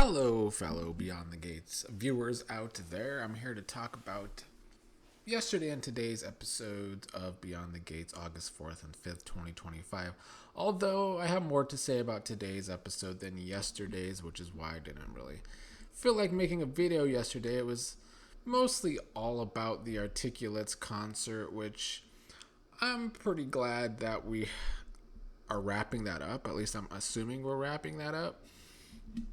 Hello, fellow Beyond the Gates viewers out there. I'm here to talk about yesterday and today's episodes of Beyond the Gates, August 4th and 5th, 2025. Although I have more to say about today's episode than yesterday's, which is why I didn't really feel like making a video yesterday. It was mostly all about the Articulettes concert, which I'm pretty glad that we are wrapping that up. At least I'm assuming we're wrapping that up.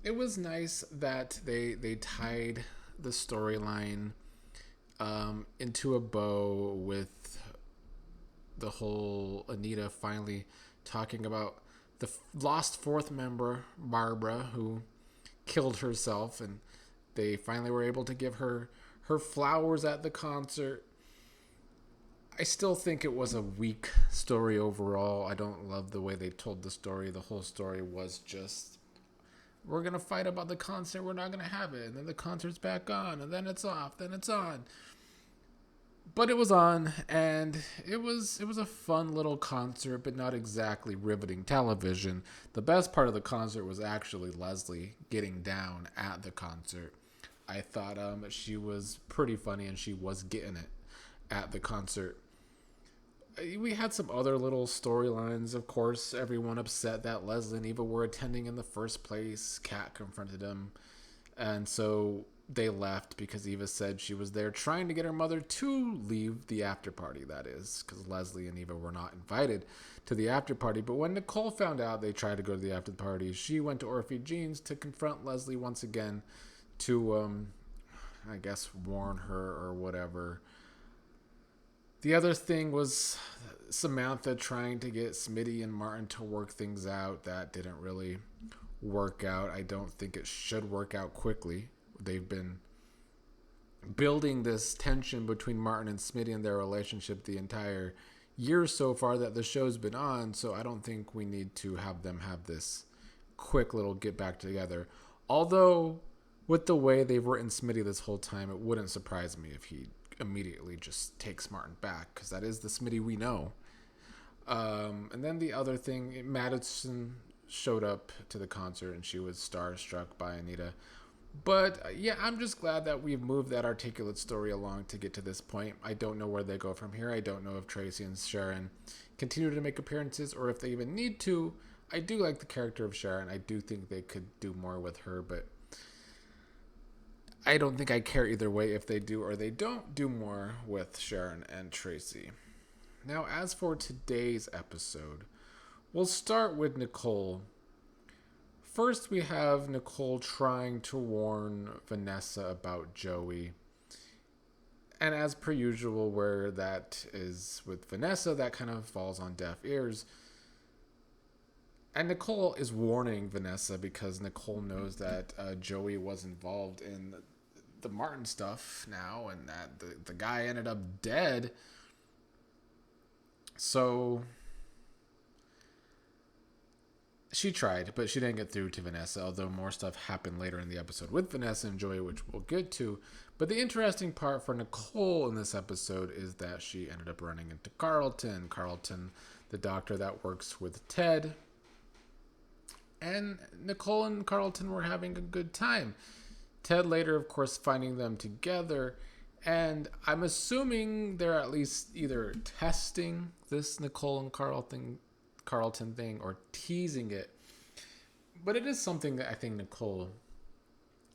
It was nice that they tied the storyline into a bow with the whole Anita finally talking about the lost fourth member, Barbara, who killed herself, and they finally were able to give her flowers at the concert. I still think it was a weak story overall. I don't love the way they told the story. The whole story was just, we're going to fight about the concert, we're not going to have it, and then the concert's back on, and then it's off, then it's on. But it was on, and it was a fun little concert, but not exactly riveting television. The best part of the concert was actually Leslie getting down at the concert. I thought she was pretty funny, and she was getting it at the concert. We had some other little storylines, of course. Everyone upset that Leslie and Eva were attending in the first place. Kat confronted them, and so they left because Eva said she was there trying to get her mother to leave the after party, that is, because Leslie and Eva were not invited to the after party. But when Nicole found out they tried to go to the after party, she went to Orphe Jean's to confront Leslie once again to, I guess, warn her or whatever. The other thing was Samantha trying to get Smitty and Martin to work things out. That didn't really work out. I don't think it should work out quickly. They've been building this tension between Martin and Smitty and their relationship the entire year so far that the show's been on, so I don't think we need to have them have this quick little get back together. Although, with the way they've written Smitty this whole time, it wouldn't surprise me if he immediately just takes Martin back, because that is the Smitty we know. And then the other thing, Madison showed up to the concert and she was starstruck by Anita. But yeah, I'm just glad that we've moved that Articulate story along to get to this point. I don't know where they go from here. I don't know if Tracy and Sharon continue to make appearances or if they even need to. I do like the character of Sharon. I do think they could do more with her, but I don't think I care either way if they do or they don't do more with Sharon and Tracy. Now, as for today's episode, we'll start with Nicole. First, we have Nicole trying to warn Vanessa about Joey. And as per usual, where that is with Vanessa, that kind of falls on deaf ears. And Nicole is warning Vanessa because Nicole knows that Joey was involved in the Martin stuff now, and that the guy ended up dead. So she tried, but she didn't get through to Vanessa, although more stuff happened later in the episode with Vanessa and Joey, which we'll get to. But the interesting part for Nicole in this episode is that she ended up running into Carlton. Carlton, the doctor that works with Ted. And Nicole and Carlton were having a good time. Ted later, of course, finding them together. And I'm assuming they're at least either testing this Nicole and Carlton thing or teasing it. But it is something that I think Nicole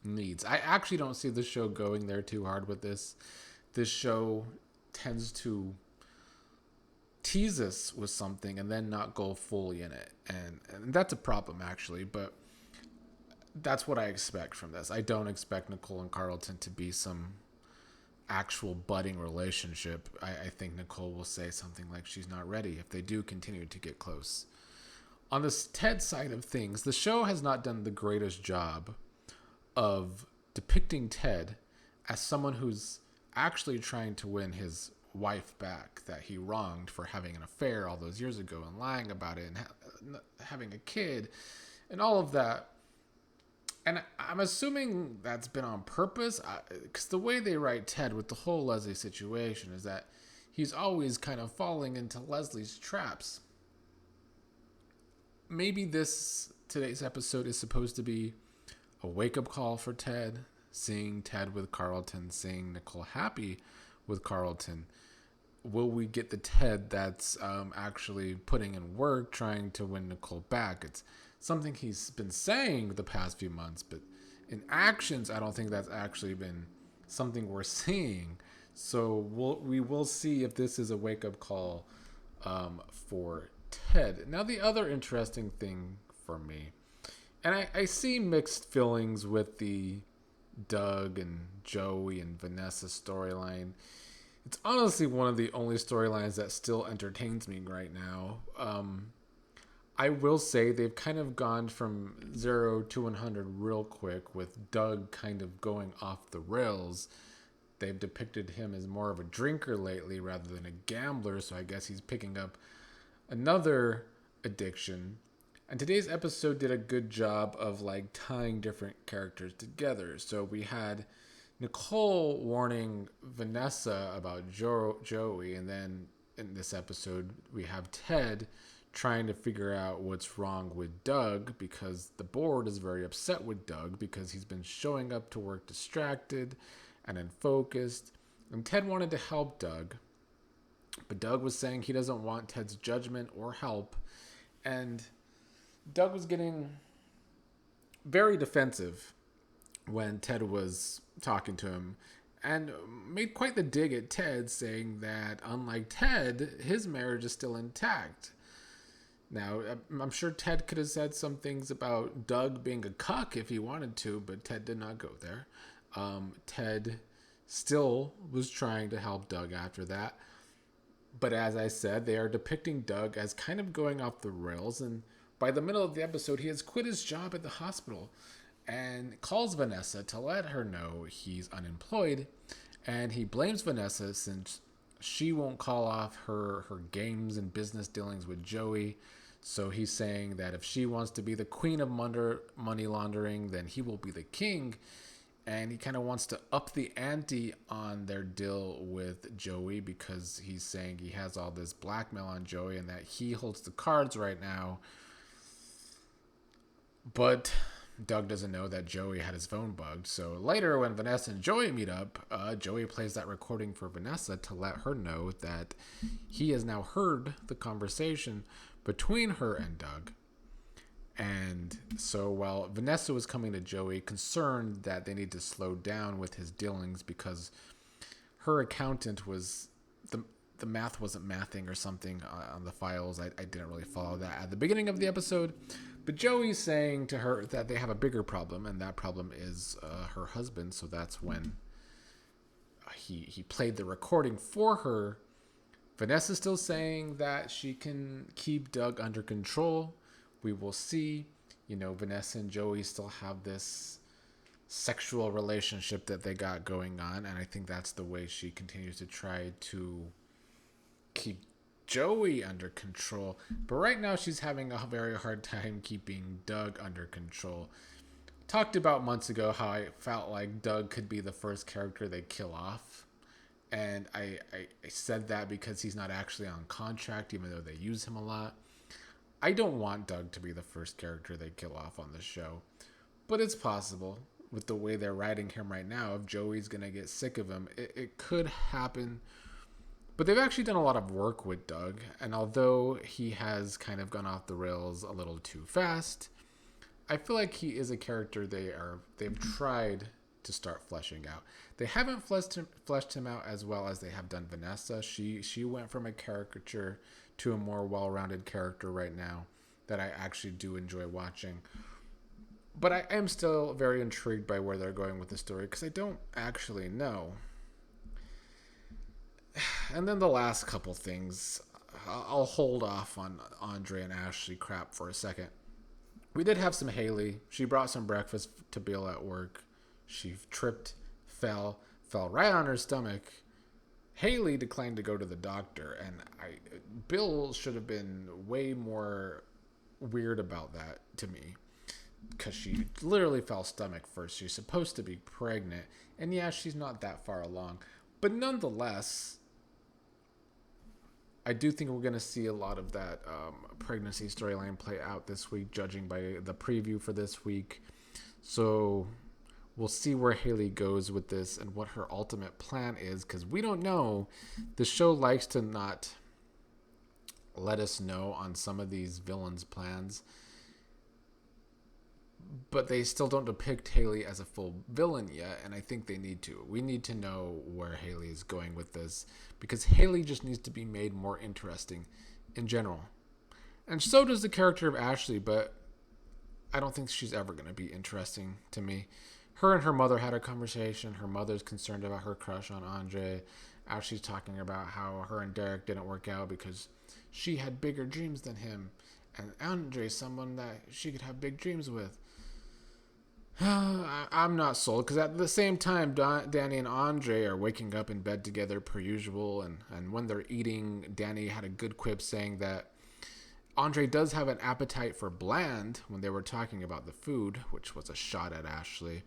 needs. I actually don't see the show going there too hard with this. This show tends to tease us with something and then not go fully in it. And that's a problem, actually. But that's what I expect from this. I don't expect Nicole and Carlton to be some actual budding relationship. I think Nicole will say something like she's not ready if they do continue to get close. On the Ted side of things, the show has not done the greatest job of depicting Ted as someone who's actually trying to win his wife back that he wronged for having an affair all those years ago and lying about it and having a kid and all of that. And I'm assuming that's been on purpose, because the way they write Ted with the whole Leslie situation is that he's always kind of falling into Leslie's traps. Maybe today's episode is supposed to be a wake-up call for Ted, seeing Ted with Carlton, seeing Nicole happy with Carlton. Will we get the Ted that's actually putting in work, trying to win Nicole back? It's something he's been saying the past few months, but in actions, I don't think that's actually been something we're seeing. So we will see if this is a wake-up call for Ted. Now, the other interesting thing for me, and I see mixed feelings with the Doug and Joey and Vanessa storyline. It's honestly one of the only storylines that still entertains me right now. I will say they've kind of gone from 0 to 100 real quick, with Doug kind of going off the rails. They've depicted him as more of a drinker lately rather than a gambler, so I guess he's picking up another addiction. And today's episode did a good job of like tying different characters together. So we had Nicole warning Vanessa about Joey, and then in this episode we have Ted trying to figure out what's wrong with Doug, because the board is very upset with Doug because he's been showing up to work distracted and unfocused. And Ted wanted to help Doug, but Doug was saying he doesn't want Ted's judgment or help. And Doug was getting very defensive when Ted was talking to him, and made quite the dig at Ted, saying that unlike Ted, his marriage is still intact. Now, I'm sure Ted could have said some things about Doug being a cuck if he wanted to, but Ted did not go there. Ted still was trying to help Doug after that. But as I said, they are depicting Doug as kind of going off the rails, and by the middle of the episode, he has quit his job at the hospital and calls Vanessa to let her know he's unemployed. And he blames Vanessa since she won't call off her games and business dealings with Joey. So he's saying that if she wants to be the queen of money laundering, then he will be the king. And he kind of wants to up the ante on their deal with Joey, because he's saying he has all this blackmail on Joey and that he holds the cards right now. But Doug doesn't know that Joey had his phone bugged. So later, when Vanessa and Joey meet up, Joey plays that recording for Vanessa to let her know that he has now heard the conversation between her and Doug. And so while Vanessa was coming to Joey, concerned that they need to slow down with his dealings because her accountant was, the math wasn't mathing or something on the files. I didn't really follow that at the beginning of the episode. But Joey's saying to her that they have a bigger problem, and that problem is her husband. So that's when he played the recording for her. Vanessa's still saying that she can keep Doug under control. We will see. You know, Vanessa and Joey still have this sexual relationship that they got going on, and I think that's the way she continues to try to keep Joey under control. But right now she's having a very hard time keeping Doug under control. Talked about months ago how I felt like Doug could be the first character they kill off. And I said that because he's not actually on contract, even though they use him a lot. I don't want Doug to be the first character they kill off on the show. But it's possible. With the way they're writing him right now, if Joey's going to get sick of him, it could happen. But they've actually done a lot of work with Doug. And although he has kind of gone off the rails a little too fast, I feel like he is a character they've tried to start fleshing out. They haven't fleshed him out as well as they have done Vanessa. She went from a caricature to a more well-rounded character right now that I actually do enjoy watching. But I am still very intrigued by where they're going with the story because I don't actually know. And then the last couple things, I'll hold off on Andre and Ashley crap for a second. We did have some Haley. She brought some breakfast to Bill at work. She tripped, fell right on her stomach. Haley declined to go to the doctor, and Bill should have been way more weird about that to me, because she literally fell stomach first. She's supposed to be pregnant, and yeah, she's not that far along. But nonetheless, I do think we're going to see a lot of that pregnancy storyline play out this week, judging by the preview for this week. So we'll see where Haley goes with this and what her ultimate plan is, because we don't know. The show likes to not let us know on some of these villains' plans, but they still don't depict Haley as a full villain yet, and I think they need to. We need to know where Haley is going with this, because Haley just needs to be made more interesting in general. And so does the character of Ashley, but I don't think she's ever going to be interesting to me. Her and her mother had a conversation. Her mother's concerned about her crush on Andre. Ashley's talking about how her and Derek didn't work out because she had bigger dreams than him. And Andre's someone that she could have big dreams with. I'm not sold, because at the same time, Danny and Andre are waking up in bed together per usual. And when they're eating, Danny had a good quip saying that Andre does have an appetite for bland when they were talking about the food, which was a shot at Ashley.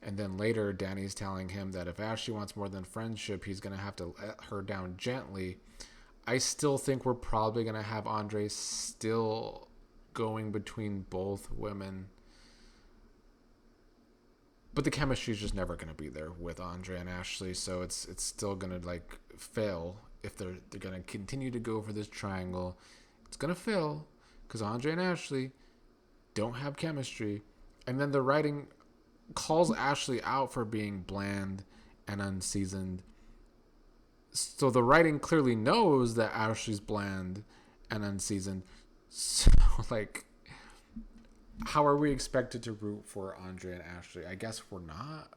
And then later, Danny's telling him that if Ashley wants more than friendship, he's going to have to let her down gently. I still think we're probably going to have Andre still going between both women. But the chemistry is just never going to be there with Andre and Ashley, so it's still going to like fail if they're going to continue to go for this triangle. It's going to fail because Andre and Ashley don't have chemistry. And then the writing calls Ashley out for being bland and unseasoned. So the writing clearly knows that Ashley's bland and unseasoned. So, like, how are we expected to root for Andre and Ashley? I guess we're not.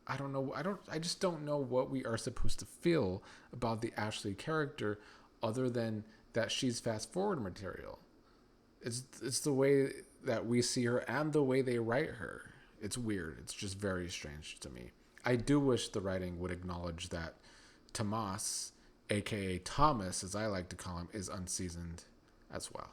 I don't know. I just don't know what we are supposed to feel about the Ashley character other than that she's fast forward material. It's the way that we see her and the way they write her. It's weird. It's just very strange to me. I do wish the writing would acknowledge that Tomas, aka Thomas, as I like to call him, is unseasoned as well.